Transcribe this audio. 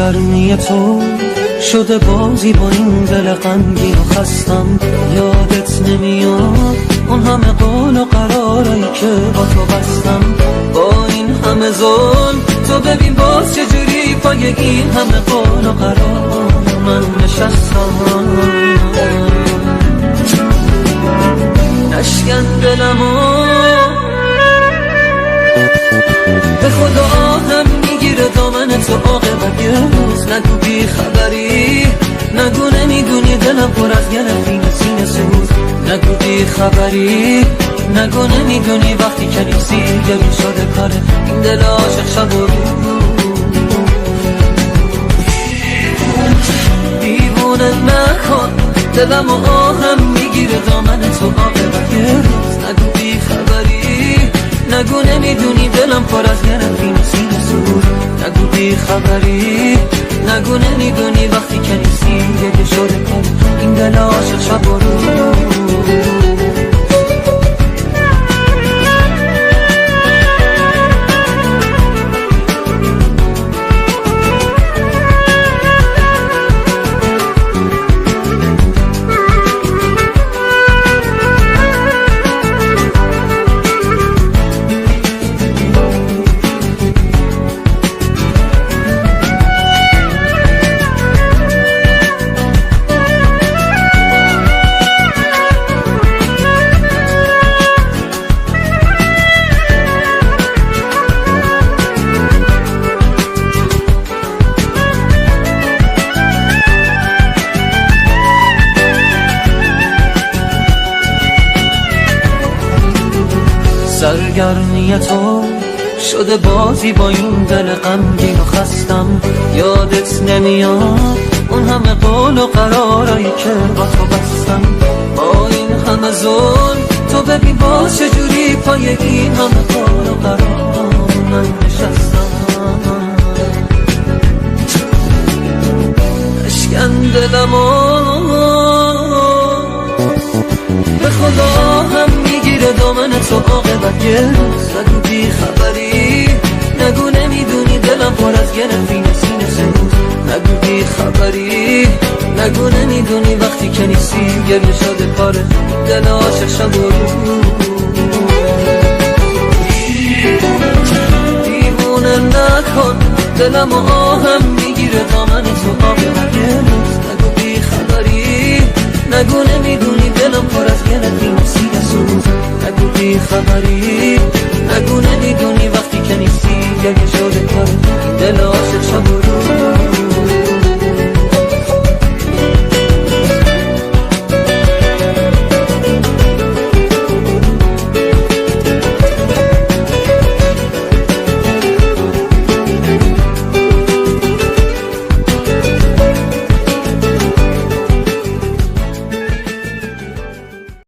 سرگرمی تو شده بازی با این دل غمگین و خستم. یادت نمیاد اون همه قول و قرارایی که با تو بستم. با این همه ظلم تو ببین باز چجوری پای این همه قول و قرار من نشستم. نشکن دلمو به خدا هم میگیره دامن تو عاقبت یه روز. نگو بی خبری، نگو نمیدونی دلم پر از گرفتین سینه سوز. نگو بی خبری، نگو نمیدونی وقتی کنیسی گرون شده کاره این دل عاشق شب و دیوونه نکن دلم و آهم میگیره دامن تو عاقبت یه روز. نگو بی خبری، نگو نمیدونی دلم پر از گرفتین سینه سوز. نگو بی خبری، نگو نمیدونی وقتی کنیسی گرون شده کاره این دل عاشق شب و سرگرمی تو شده بازی با این دل غمگین و خستم. یادت نمیاد اون همه قول و قرارایی که با تو بستم. با این همه ظلم تو ببین باز چجوری پای این همه قول و قرار من نشستم. نشکن دلمو به خدا هم میگیره دامن تو عاقبت یه روز. نگو بی خبری، نگو نمیدونی دلم پر از گرفتین سینه سوز. نگو بی خبری، نگو نمیدونی وقتی کنیسی گرون شده کاره دل عاشق شب و دیوونه نکن دلم و آهم میگیره دامن تو عاقبت یه روز. نگو بی خبری، نگو نمیدونی دلم پر از گرفتین سینه سوز. نگو بی خبری، نگو نمیدونی وقتی کنیسی گرون شده کاره دل عاشق شب